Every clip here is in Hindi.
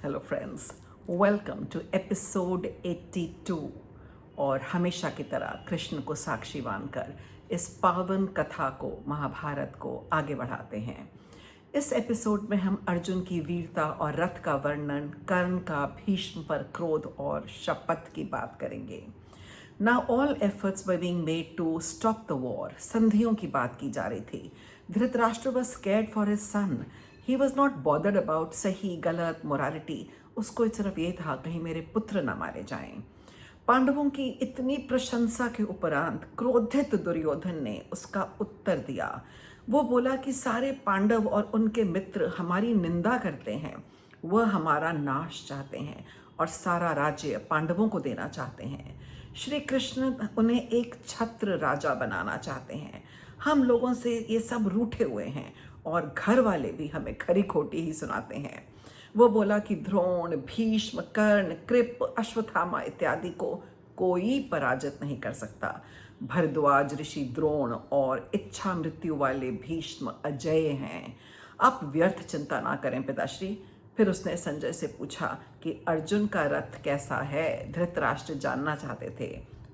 Hello friends, welcome to episode 82। और हमेशा की तरह कृष्ण को साक्षी मानकर इस पावन कथा को, महाभारत को आगे बढ़ाते हैं। इस एपिसोड में हम अर्जुन की वीरता और रथ का वर्णन, कर्ण का भीष्म पर क्रोध और शपथ की बात करेंगे। Now all efforts were being made to stop the war. संधियों की बात की जा रही थी। Dhritarashtra was scared for his son. He was not bothered about सही गलत मोरालिटी। उसको सिर्फ ये था कहीं मेरे पुत्र न मारे जाएं। पांडवों की इतनी प्रशंसा के उपरांत क्रोधित दुर्योधन ने उसका उत्तर दिया। वो बोला कि सारे पांडव और उनके मित्र हमारी निंदा करते हैं, वह हमारा नाश चाहते हैं और सारा राज्य पांडवों को देना चाहते हैं। श्री कृष्ण उन्हें एक छत्र राजा बनाना चाहते हैं। हम लोगों से ये सब रूठे हुए हैं और घर वाले भी हमें खरी खोटी ही सुनाते हैं। वो बोला कि द्रोण, भीष्म, कर्ण, कृप, अश्वत्थामा इत्यादि को कोई पराजित नहीं कर सकता। भरद्वाज ऋषि द्रोण और इच्छा मृत्यु वाले भीष्म अजय हैं। आप व्यर्थ चिंता ना करें पिताश्री। फिर उसने संजय से पूछा कि अर्जुन का रथ कैसा है, धृतराष्ट्र जानना चाहते थे।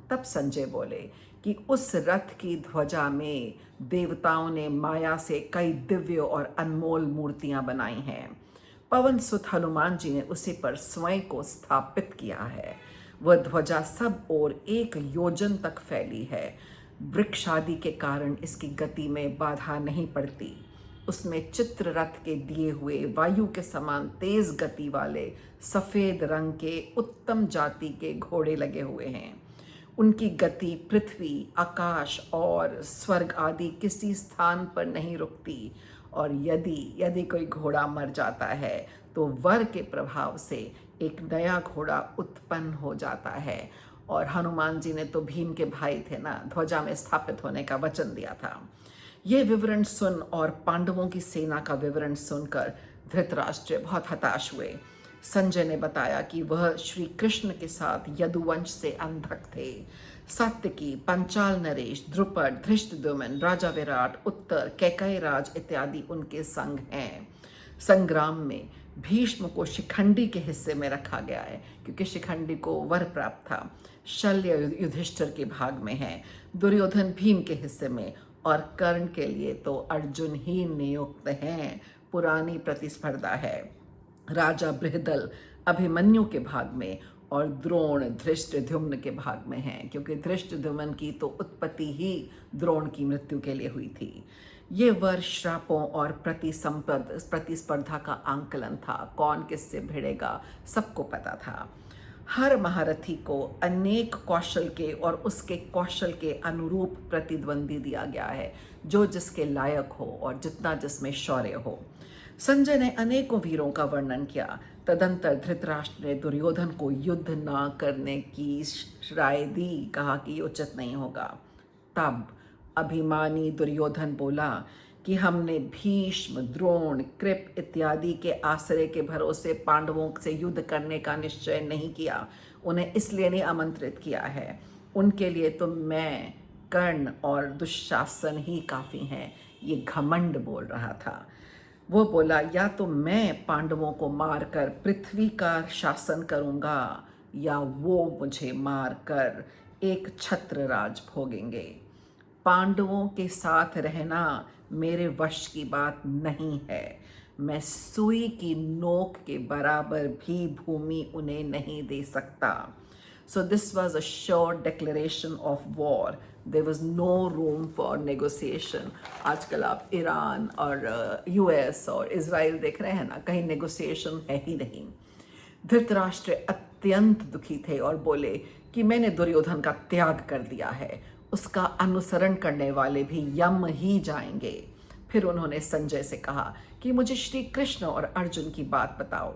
तब संजय बोले कि उस रथ की ध्वजा में देवताओं ने माया से कई दिव्य और अनमोल मूर्तियां बनाई हैं। पवन सुत हनुमान जी ने उसी पर स्वयं को स्थापित किया है। वह ध्वजा सब ओर 1 योजन तक फैली है। वृक्ष आदि के कारण इसकी गति में बाधा नहीं पड़ती। उसमें चित्र रथ के दिए हुए वायु के समान तेज गति वाले सफेद रंग के उत्तम जाति के घोड़े लगे हुए हैं। उनकी गति पृथ्वी, आकाश और स्वर्ग आदि किसी स्थान पर नहीं रुकती। और यदि कोई घोड़ा मर जाता है तो वर के प्रभाव से एक नया घोड़ा उत्पन्न हो जाता है। और हनुमान जी ने तो भीम के भाई थे ना, ध्वजा में स्थापित होने का वचन दिया था। ये विवरण सुन और पांडवों की सेना का विवरण सुनकर धृतराष्ट्र बहुत हताश हुए। संजय ने बताया कि वह श्री कृष्ण के साथ यदुवंश से अंधक थे। सात्यकी, पंचाल नरेश, द्रुपद, धृष्टद्युम्न, राजा विराट, उत्तर, कैकेयी राज इत्यादि उनके संग हैं। संग्राम में भीष्म को शिखंडी के हिस्से में रखा गया है क्योंकि शिखंडी को वर प्राप्त था। शल्य युधिष्ठिर के भाग में है, दुर्योधन भीम के हिस्से में, और कर्ण के लिए तो अर्जुन ही नियुक्त हैं। पुरानी प्रतिस्पर्धा है। राजा बृहदल अभिमन्यु के भाग में और द्रोण धृष्टद्युम्न के भाग में है क्योंकि धृष्टद्युम्न की तो उत्पत्ति ही द्रोण की मृत्यु के लिए हुई थी। ये वर्ष श्रापों और प्रतिस्पर्धा का आंकलन था। कौन किससे भिड़ेगा सबको पता था। हर महारथी को अनेक कौशल के और उसके कौशल के अनुरूप प्रतिद्वंदी दिया गया है, जो जिसके लायक हो और जितना जिसमें शौर्य हो। संजय ने अनेकों वीरों का वर्णन किया। तदंतर धृतराष्ट्र ने दुर्योधन को युद्ध न करने की राय दी, कहा कि ये उचित नहीं होगा। तब अभिमानी दुर्योधन बोला कि हमने भीष्म, द्रोण, कृप इत्यादि के आश्रय के भरोसे पांडवों से युद्ध करने का निश्चय नहीं किया। उन्हें इसलिए नहीं आमंत्रित किया है। उनके लिए तो मैं, कर्ण और दुशासन ही काफ़ी हैं। ये घमंड बोल रहा था। वो बोला, या तो मैं पांडवों को मारकर पृथ्वी का शासन करूँगा या वो मुझे मारकर एक छत्र राज भोगेंगे। पांडवों के साथ रहना मेरे वश की बात नहीं है। मैं सुई की नोक के बराबर भी भूमि उन्हें नहीं दे सकता। So this was a short declaration of war. There was no room for negotiation. आजकल आप ईरान और यूएस और इजराइल देख रहे हैं ना, कहीं नेगोशिएशन है ही नहीं। धृतराष्ट्र अत्यंत दुखी थे और बोले कि मैंने दुर्योधन का त्याग कर दिया है। उसका अनुसरण करने वाले भी यम ही जाएंगे। फिर उन्होंने संजय से कहा कि मुझे श्री कृष्ण और अर्जुन की बात बताओ।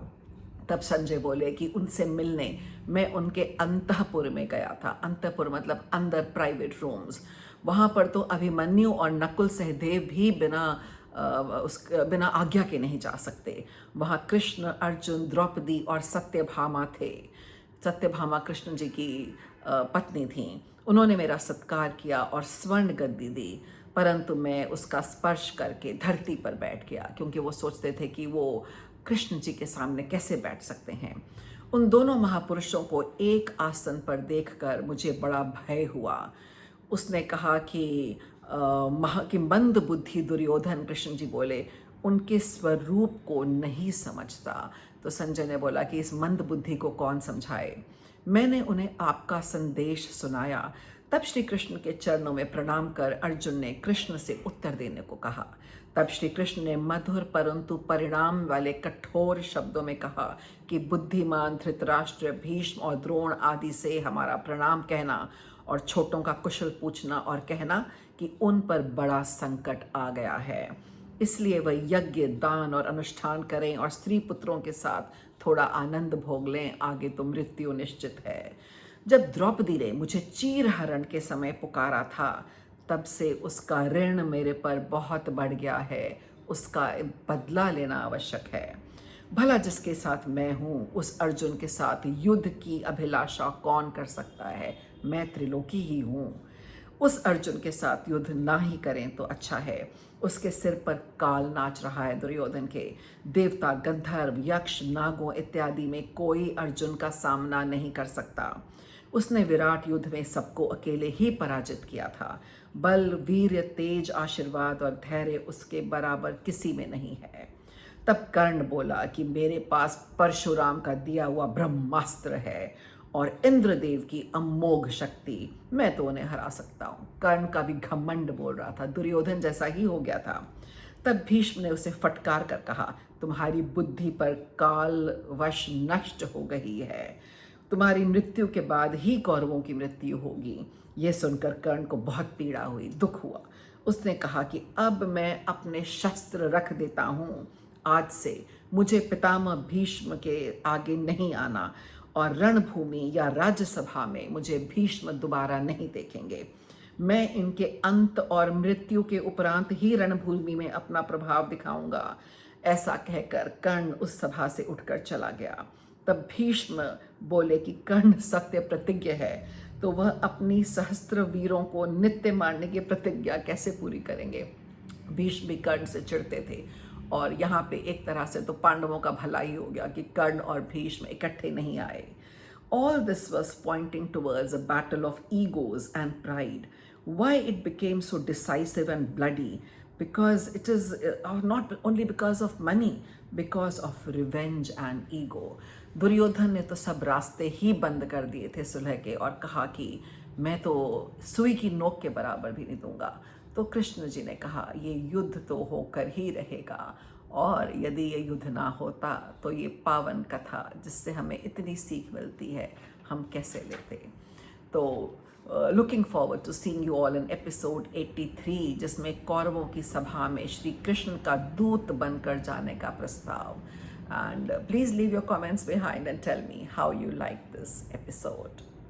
तब संजय बोले कि उनसे मिलने मैं उनके अंतःपुर में गया था। अंतःपुर मतलब अंदर, प्राइवेट रूम्स। वहाँ पर तो अभिमन्यु और नकुल सहदेव भी बिना आज्ञा के नहीं जा सकते। वहाँ कृष्ण, अर्जुन, द्रौपदी और सत्यभामा थे। सत्यभामा कृष्ण जी की पत्नी थी। उन्होंने मेरा सत्कार किया और स्वर्ण गद्दी दी, परंतु मैं उसका स्पर्श करके धरती पर बैठ गया क्योंकि वो सोचते थे कि वो कृष्ण जी के सामने कैसे बैठ सकते हैं। उन दोनों महापुरुषों को एक आसन पर देखकर मुझे बड़ा भय हुआ। उसने कहा कि मंद बुद्धि दुर्योधन, कृष्ण जी बोले, उनके स्वरूप को नहीं समझता। तो संजय ने बोला कि इस मंद बुद्धि को कौन समझाए। मैंने उन्हें आपका संदेश सुनाया। तब श्री कृष्ण के चरणों में प्रणाम कर अर्जुन ने कृष्ण से उत्तर देने को कहा। तब श्री कृष्ण ने मधुर परंतु परिणाम वाले कठोर शब्दों में कहा कि बुद्धिमान धृतराष्ट्र, भीष्म और द्रोण आदि से हमारा प्रणाम कहना और छोटों का कुशल पूछना और कहना कि उन पर बड़ा संकट आ गया है, इसलिए वह यज्ञ, दान और अनुष्ठान करें और स्त्री पुत्रों के साथ थोड़ा आनंद भोग लें, आगे तो मृत्यु निश्चित है। जब द्रौपदी ने मुझे चीरहरण के समय पुकारा था, तब से उसका ऋण मेरे पर बहुत बढ़ गया है, उसका बदला लेना आवश्यक है। भला जिसके साथ मैं हूँ, उस अर्जुन के साथ युद्ध की अभिलाषा कौन कर सकता है? मैं त्रिलोकी ही हूँ। उस अर्जुन के साथ युद्ध ना ही करें तो अच्छा है। उसके सिर पर काल नाच रहा है दुर्योधन के। देवता, गंधर्व, यक्ष, नागों इत्यादि में कोई अर्जुन का सामना नहीं कर सकता। उसने विराट युद्ध में सबको अकेले ही पराजित किया था। बल, वीर्य, तेज, आशीर्वाद और धैर्य उसके बराबर किसी में नहीं है। तब कर्ण बोला कि मेरे पास परशुराम का दिया हुआ ब्रह्मास्त्र है और इंद्रदेव की अमोघ शक्ति, मैं तो उन्हें हरा सकता हूँ। कर्ण का भी घमंड बोल रहा था, दुर्योधन जैसा ही हो गया था। तब भीष्म ने उसे फटकार कर कहा, तुम्हारी बुद्धि पर काल वश नष्ट हो गई है। तुम्हारी मृत्यु के बाद ही कौरवों की मृत्यु होगी। यह सुनकर कर्ण को बहुत पीड़ा हुई, दुख हुआ। उसने कहा कि अब मैं अपने शस्त्र रख देता हूँ। आज से मुझे पितामह भीष्म के आगे नहीं आना और रणभूमि या राज्यसभा में मुझे भीष्म दोबारा नहीं देखेंगे। मैं इनके अंत और मृत्यु के उपरांत ही रणभूमि में अपना प्रभाव दिखाऊंगा। ऐसा कहकर कर्ण उस सभा से उठकर चला गया। तब भीष्म बोले कि कर्ण सत्य प्रतिज्ञ है, तो वह अपनी सहस्त्र वीरों को नित्य मारने की प्रतिज्ञा कैसे पूरी करेंगे। भीष्म भी कर्ण से चिढ़ते थे और यहाँ पे एक तरह से तो पांडवों का भला ही हो गया कि कर्ण और भीष्म इकट्ठे नहीं आए। All this was pointing towards a battle of egos and pride. Why it became so decisive and bloody? Because it is not only because of money, because of revenge and ego. Duryodhan ने तो सब रास्ते ही बंद कर दिए थे सुलह के और कहा कि मैं तो सुई की नोक के बराबर भी नहीं दूंगा। तो कृष्ण जी ने कहा ये युद्ध तो होकर ही रहेगा, और यदि ये युद्ध ना होता तो ये पावन कथा जिससे हमें इतनी सीख मिलती है हम कैसे लेते। तो looking forward to seeing you all in episode 83, जिसमें कौरवों की सभा में श्री कृष्ण का दूत बनकर जाने का प्रस्ताव। And please leave your comments behind and tell me how you like this episode.